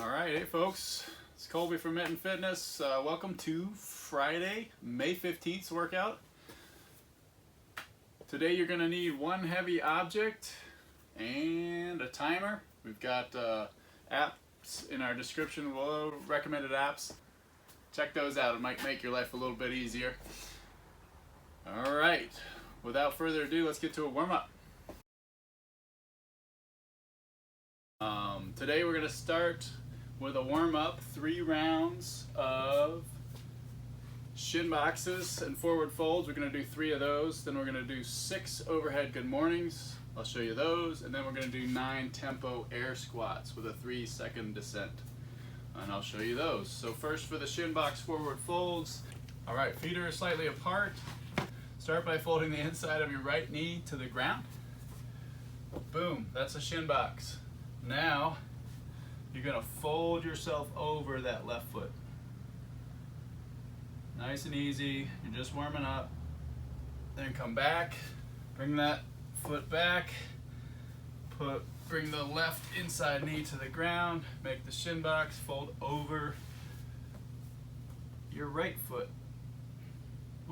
Alright, hey folks, it's Colby from Mitten Fitness. Welcome to Friday, May 15th workout. Today you're going to need one heavy object and a timer. We've got apps in our description below, recommended apps. Check those out, it might make your life a little bit easier. Alright, without further ado, let's get to a warm-up. Today we're going to start with a warm-up, 3 rounds of shin boxes and forward folds. We're going to do 3 of those. Then we're going to do 6 overhead good mornings. I'll show you those. And then we're going to do 9 tempo air squats with a 3-second descent. And I'll show you those. So first for the shin box forward folds. All right, feet are slightly apart. Start by folding the inside of your right knee to the ground. Boom, that's a shin box. Now, you're going to fold yourself over that left foot. Nice and easy, you're just warming up. Then come back, bring that foot back, bring the left inside knee to the ground, make the shin box, fold over your right foot.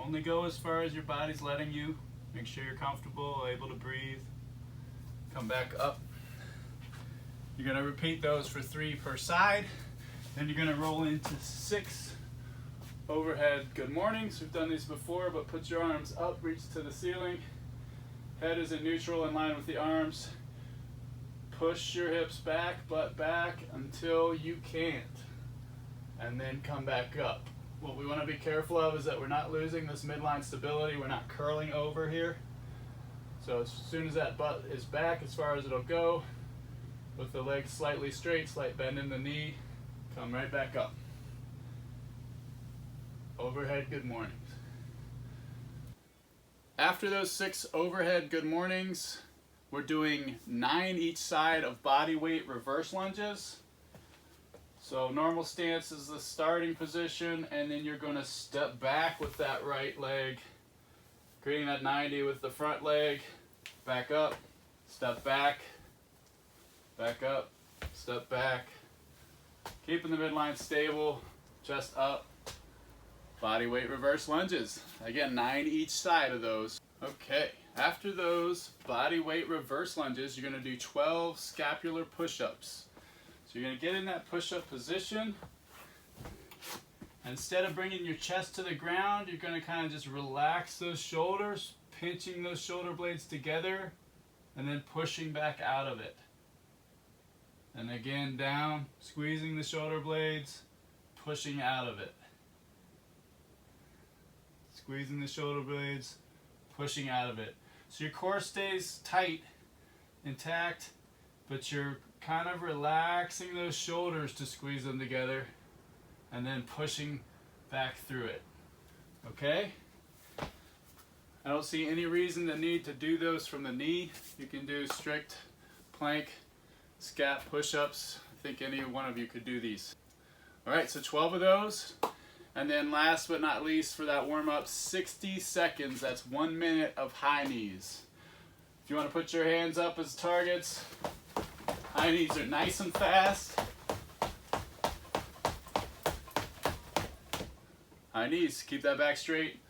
Only go as far as your body's letting you. Make sure you're comfortable, able to breathe. Come back up. You're going to repeat those for 3 per side. Then you're going to roll into 6 overhead good mornings. We've done these before, but put your arms up, reach to the ceiling. Head is in neutral in line with the arms. Push your hips back, butt back until you can't. And then come back up. What we want to be careful of is that we're not losing this midline stability. We're not curling over here. So as soon as that butt is back as far as it'll go, with the legs slightly straight, slight bend in the knee, come right back up. Overhead good mornings. After those 6 overhead good mornings, we're doing 9 each side of bodyweight reverse lunges. So normal stance is the starting position, and then you're going to step back with that right leg, creating that 90 with the front leg, back up, step back, back up, step back, keeping the midline stable, chest up, bodyweight reverse lunges. Again, 9 each side of those. Okay, after those bodyweight reverse lunges, you're going to do 12 scapular push-ups. So you're going to get in that push-up position. Instead of bringing your chest to the ground, you're going to kind of just relax those shoulders, pinching those shoulder blades together, and then pushing back out of it. And again, down, squeezing the shoulder blades, pushing out of it. Squeezing the shoulder blades, pushing out of it. So your core stays tight, intact, but you're kind of relaxing those shoulders to squeeze them together and then pushing back through it. Okay? I don't see any reason to need to do those from the knee. You can do strict plank, Scap push-ups. I think any one of you could do these. Alright, so 12 of those. And then last but not least for that warm-up, 60 seconds. That's 1 minute of high knees. If you want to put your hands up as targets, high knees are nice and fast. High knees, keep that back straight.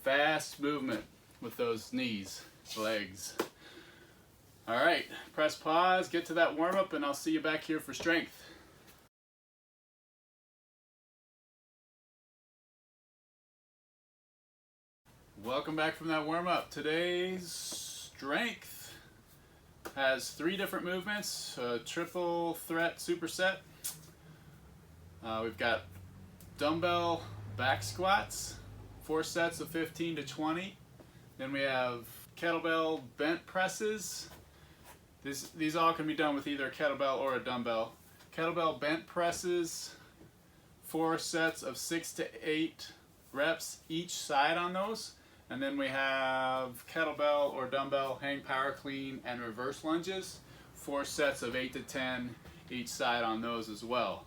Fast movement with those knees, legs. Alright, press pause, get to that warm-up, and I'll see you back here for strength. Welcome back from that warm-up. Today's strength has 3 different movements, a triple threat superset. We've got dumbbell back squats, 4 sets of 15 to 20. Then we have kettlebell bent presses. These all can be done with either a kettlebell or a dumbbell. Kettlebell bent presses, 4 sets of 6 to 8 reps each side on those. And then we have kettlebell or dumbbell hang power clean and reverse lunges, 4 sets of 8 to 10 each side on those as well.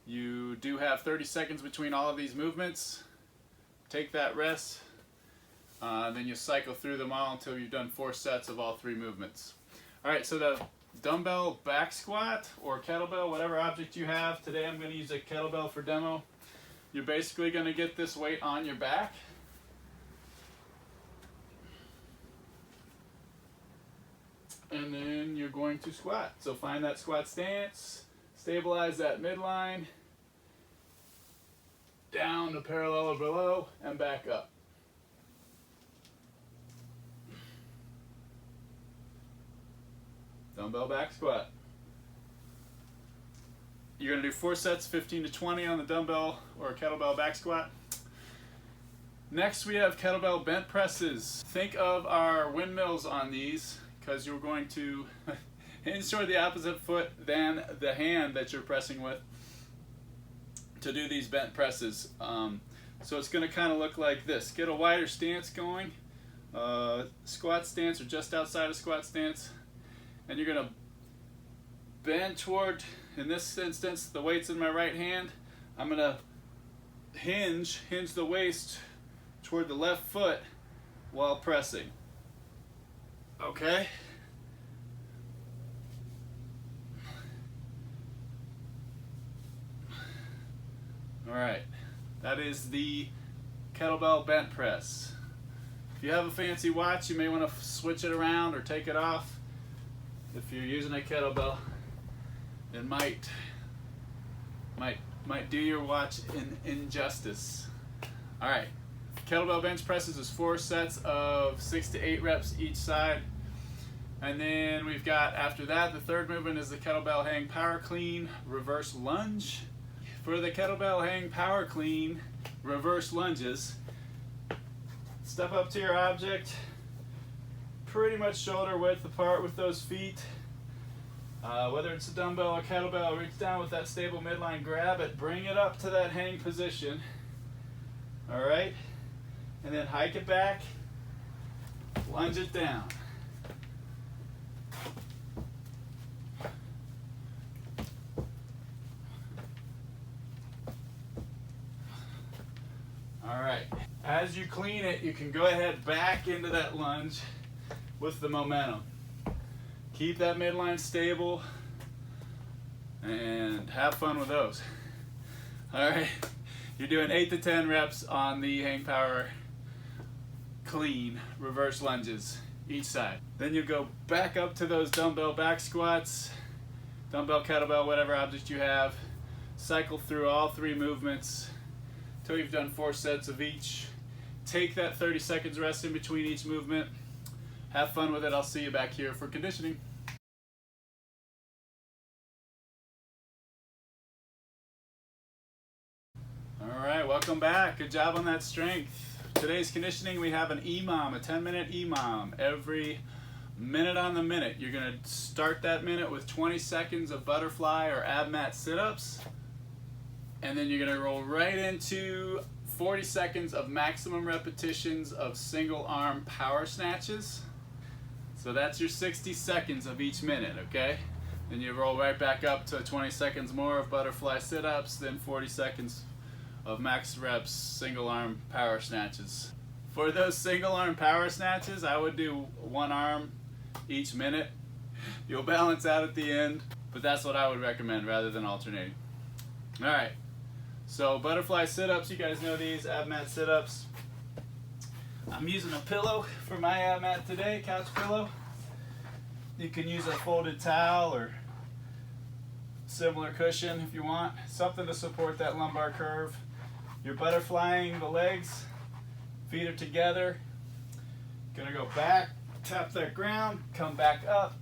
You do have 30 seconds between all of these movements. Take that rest, then you cycle through them all until you've done 4 sets of all 3 movements. Alright, so the dumbbell back squat or kettlebell, whatever object you have. Today I'm going to use a kettlebell for demo. You're basically going to get this weight on your back. And then you're going to squat. So find that squat stance, stabilize that midline, down to parallel or below, and back up. Dumbbell back squat. You're going to do 4 sets, 15 to 20 on the dumbbell or kettlebell back squat. Next we have kettlebell bent presses. Think of our windmills on these, because you're going to hinge toward the opposite foot than the hand that you're pressing with to do these bent presses. So it's going to kind of look like this. Get a wider stance going, squat stance or just outside of squat stance, and you're going to bend toward, in this instance, the weight's in my right hand. I'm going to hinge the waist toward the left foot while pressing. Okay? Alright, that is the kettlebell bent press. If you have a fancy watch, you may want to switch it around or take it off. If you're using a kettlebell, it might do your watch an injustice. Alright, kettlebell bench presses is 4 sets of 6 to 8 reps each side. And then we've got, after that, the third movement is the kettlebell hang power clean reverse lunge. For the kettlebell hang power clean reverse lunges, step up to your object, pretty much shoulder width apart with those feet. Whether it's a dumbbell or kettlebell, reach down with that stable midline, grab it, bring it up to that hang position. Alright? And then hike it back, lunge it down. Alright, as you clean it, you can go ahead back into that lunge with the momentum. Keep that midline stable and have fun with those. Alright, you're doing 8 to 10 reps on the hang power clean reverse lunges each side. Then you go back up to those dumbbell back squats, dumbbell, kettlebell, whatever object you have. Cycle through all 3 movements until you've done 4 sets of each. Take that 30 seconds rest in between each movement. Have fun with it. I'll see you back here for conditioning. Alright, welcome back. Good job on that strength. Today's conditioning, we have an EMOM, a 10-minute EMOM. Every minute on the minute, you're going to start that minute with 20 seconds of butterfly or ab mat sit-ups. And then you're going to roll right into 40 seconds of maximum repetitions of single arm power snatches. So that's your 60 seconds of each minute, okay? Then you roll right back up to 20 seconds more of butterfly sit-ups, then 40 seconds of max reps single arm power snatches. For those single arm power snatches, I would do 1 arm each minute. You'll balance out at the end, but that's what I would recommend rather than alternating. Alright, so butterfly sit-ups, you guys know these, ab mat sit-ups. I'm using a pillow for my ab mat today, couch pillow. You can use a folded towel or similar cushion if you want, something to support that lumbar curve. You're butterflying the legs, feet are together. Gonna go back, tap that ground, come back up,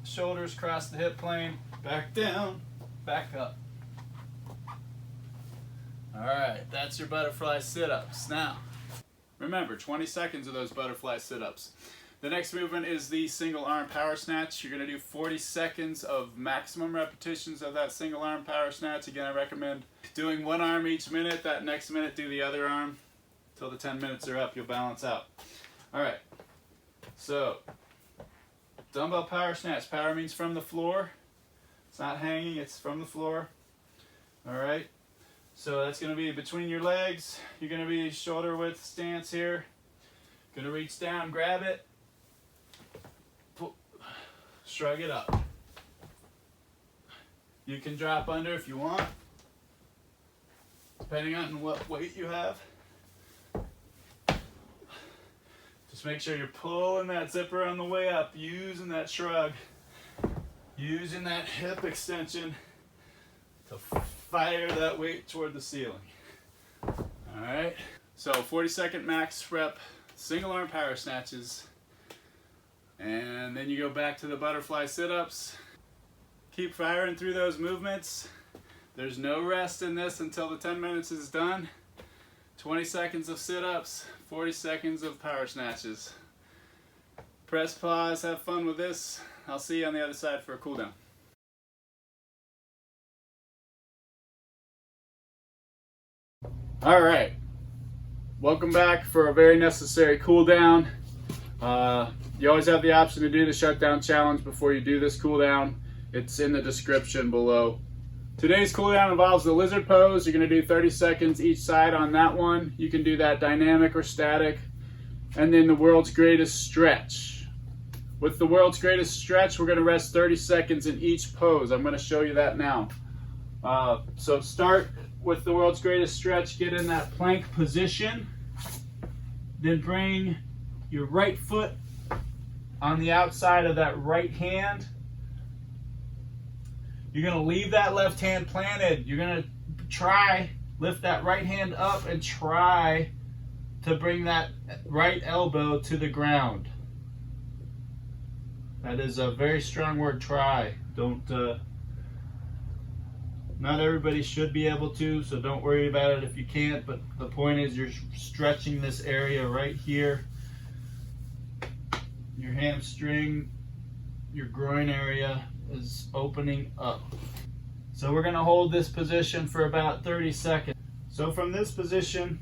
shoulders cross the hip plane, back down, back up. Alright, that's your butterfly sit-ups. Now, remember, 20 seconds of those butterfly sit-ups. The next movement is the single arm power snatch. You're going to do 40 seconds of maximum repetitions of that single arm power snatch. Again, I recommend doing 1 arm each minute. That next minute, do the other arm. Till the 10 minutes are up, you'll balance out. Alright, so dumbbell power snatch. Power means from the floor. It's not hanging, it's from the floor. Alright, so that's going to be between your legs. You're going to be shoulder width stance here. Going to reach down, grab it. Shrug it up. You can drop under if you want, depending on what weight you have. Just make sure you're pulling that zipper on the way up, using that shrug, using that hip extension to fire that weight toward the ceiling. All right, so 40-second max rep, single arm power snatches, and then you go back to the butterfly sit-ups. Keep firing through those movements. There's no rest in this until the 10 minutes is done. 20 seconds of sit-ups, 40 seconds of power snatches. Press pause, have fun with this. I'll see you on the other side for a cool down. All right, welcome back for a very necessary cool down. You always have the option to do the shutdown challenge before you do this cool down. It's in the description below. Today's cool down involves the lizard pose. You're going to do 30 seconds each side on that one. You can do that dynamic or static. And then the world's greatest stretch. With the world's greatest stretch, we're going to rest 30 seconds in each pose. I'm going to show you that now. So start with the world's greatest stretch. Get in that plank position. Then bring your right foot on the outside of that right hand. You're going to leave that left hand planted. You're going to lift that right hand up and try to bring that right elbow to the ground. That is a very strong word, try. Not everybody should be able to, so don't worry about it if you can't, but the point is you're stretching this area right here. Your hamstring, your groin area is opening up. So we're going to hold this position for about 30 seconds. So from this position,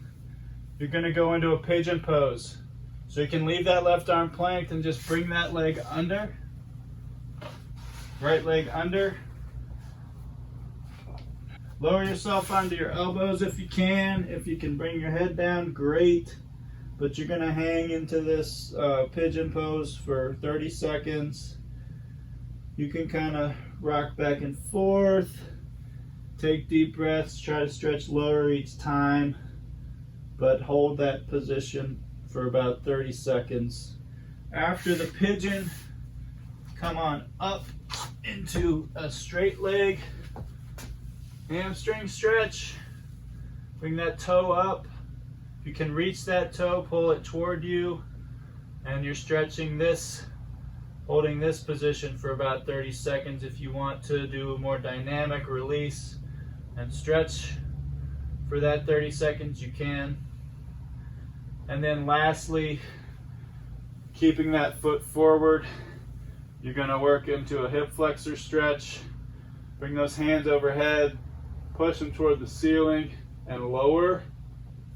you're going to go into a pigeon pose. So you can leave that left arm planked and just bring that leg under. Right leg under. Lower yourself onto your elbows if you can. If you can bring your head down, great. But you're going to hang into this pigeon pose for 30 seconds. You can kind of rock back and forth, take deep breaths, try to stretch lower each time, but hold that position for about 30 seconds. After the pigeon, come on up into a straight leg, hamstring stretch, bring that toe up. If you can reach that toe, pull it toward you, and you're stretching this, holding this position for about 30 seconds. If you want to do a more dynamic release and stretch for that 30 seconds, you can. And then lastly, keeping that foot forward, you're going to work into a hip flexor stretch. Bring those hands overhead, push them toward the ceiling and lower,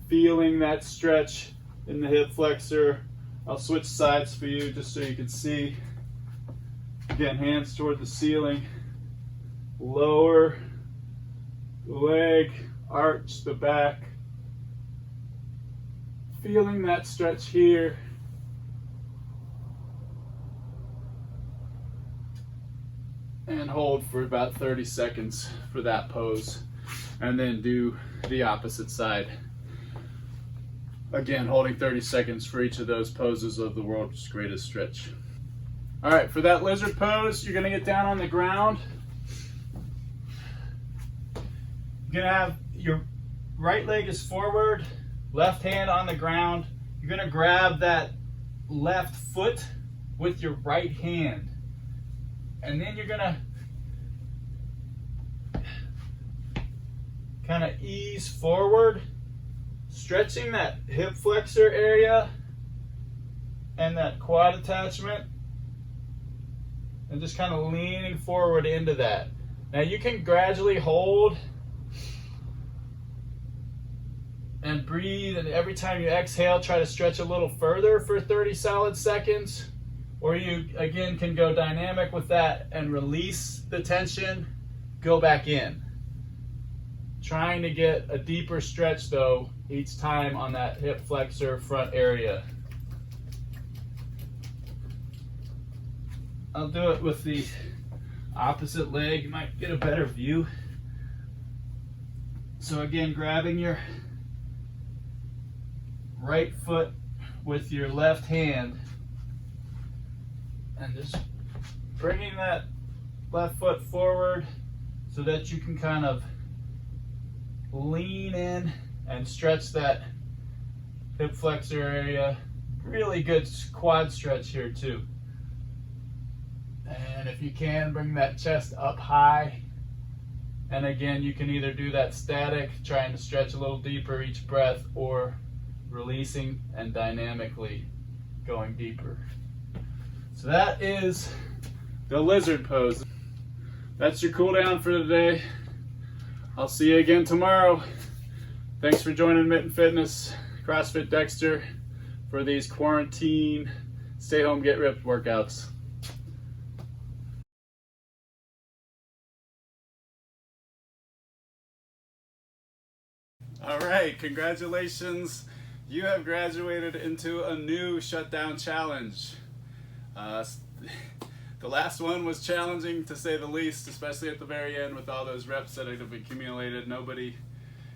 feeling that stretch in the hip flexor. I'll switch sides for you just so you can see. Again, hands toward the ceiling, lower the leg, arch the back, feeling that stretch here. And hold for about 30 seconds for that pose. And then do the opposite side. Again, holding 30 seconds for each of those poses of the world's greatest stretch. All right, for that lizard pose, you're gonna get down on the ground. You're gonna have your right leg is forward, left hand on the ground. You're gonna grab that left foot with your right hand. And then you're gonna kind of ease forward, stretching that hip flexor area and that quad attachment, and just kind of leaning forward into that. Now you can gradually hold and breathe, and every time you exhale, try to stretch a little further for 30 solid seconds. Or you, again, can go dynamic with that and release the tension, go back in. Trying to get a deeper stretch, though, each time on that hip flexor front area. I'll do it with the opposite leg, you might get a better view. So again, grabbing your right foot with your left hand and just bringing that left foot forward so that you can kind of lean in and stretch that hip flexor area. Really good quad stretch here too. And if you can, bring that chest up high. And again, you can either do that static, trying to stretch a little deeper each breath, or releasing and dynamically going deeper. So that is the lizard pose. That's your cool down for today. I'll see you again tomorrow. Thanks for joining Mitten Fitness, CrossFit Dexter, for these quarantine, stay home, get ripped workouts. All right, congratulations. You have graduated into a new shutdown challenge. The last one was challenging to say the least, especially at the very end with all those reps that have accumulated. Nobody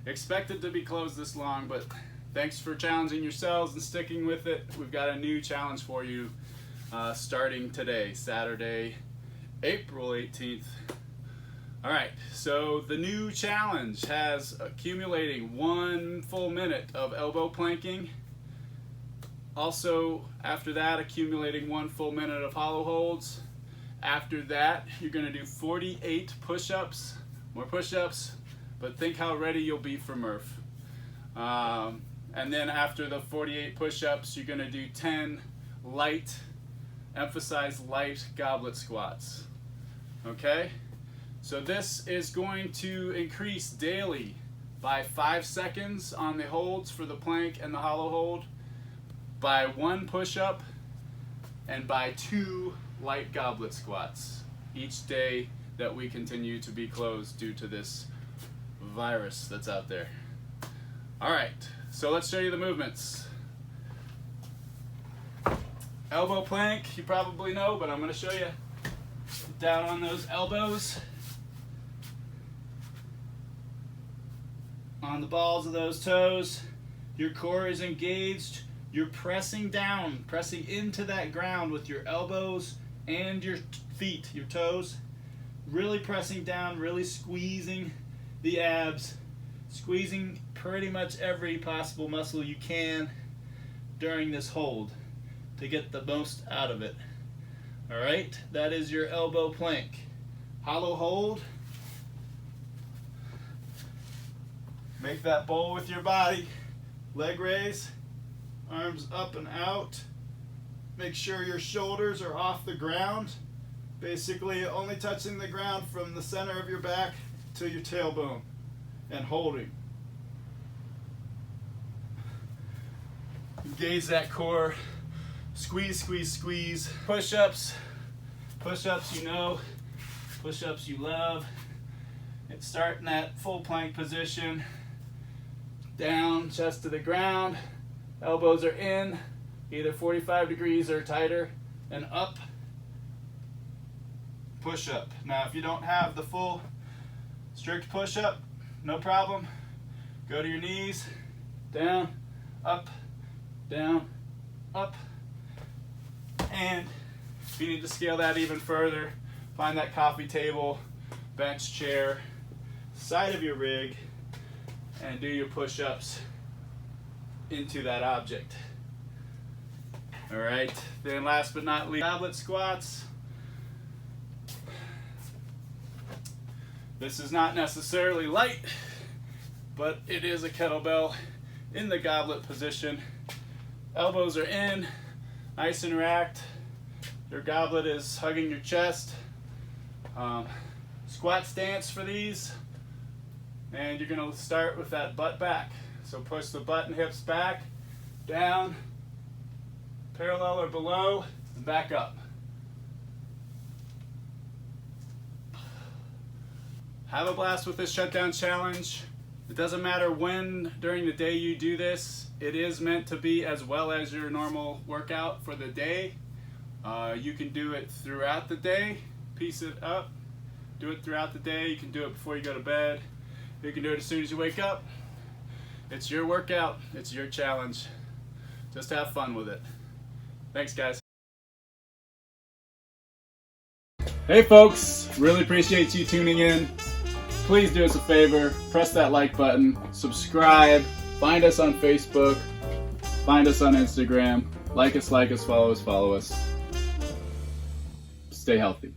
expected to be closed this long, but thanks for challenging yourselves and sticking with it. We've got a new challenge for you starting today, Saturday, April 18th. All right, so the new challenge has accumulating 1 full minute of elbow planking. Also, after that, accumulating 1 full minute of hollow holds. After that, you're gonna do 48 push-ups, more push-ups, but think how ready you'll be for Murph. And then after the 48 push-ups, you're gonna do 10 light, emphasize light goblet squats, okay? So this is going to increase daily by 5 seconds on the holds for the plank and the hollow hold, by 1 push-up, and by 2 light goblet squats each day that we continue to be closed due to this virus that's out there. All right, so let's show you the movements. Elbow plank, you probably know, but I'm gonna show you. Down on those elbows, on the balls of those toes, your core is engaged. You're pressing down, pressing into that ground with your elbows and your feet, your toes. Really pressing down, really squeezing the abs, squeezing pretty much every possible muscle you can during this hold to get the most out of it. All right, that is your elbow plank. Hollow hold. Make that bowl with your body. Leg raise. Arms up and out. Make sure your shoulders are off the ground. Basically only touching the ground from the center of your back to your tailbone and holding. Engage that core. Squeeze, squeeze, squeeze. Push-ups. Push-ups you know. Push-ups you love. And start in that full plank position. Down, chest to the ground. Elbows are in, either 45 degrees or tighter, and up. Push-up. Now, if you don't have the full strict push-up, no problem. Go to your knees, down, up, and if you need to scale that even further, find that coffee table, bench chair, side of your rig, and do your push-ups into that object. All right, then last but not least, goblet squats. This is not necessarily light, but it is a kettlebell in the goblet position. Elbows are in, nice and racked. Your goblet is hugging your chest. Squat stance for these, and you're gonna start with that butt back. So push the butt and hips back, down, parallel or below, and back up. Have a blast with this shutdown challenge. It doesn't matter when during the day you do this. It is meant to be as well as your normal workout for the day. You can do it throughout the day, piece it up, Do it throughout the day. You can do it before you go to bed. You can do it as soon as you wake up. It's your workout. It's your challenge. Just have fun with it. Thanks, guys. Hey folks, really appreciate you tuning in. Please do us a favor, press that like button, subscribe, find us on Facebook, find us on Instagram, like us, follow us. Stay healthy.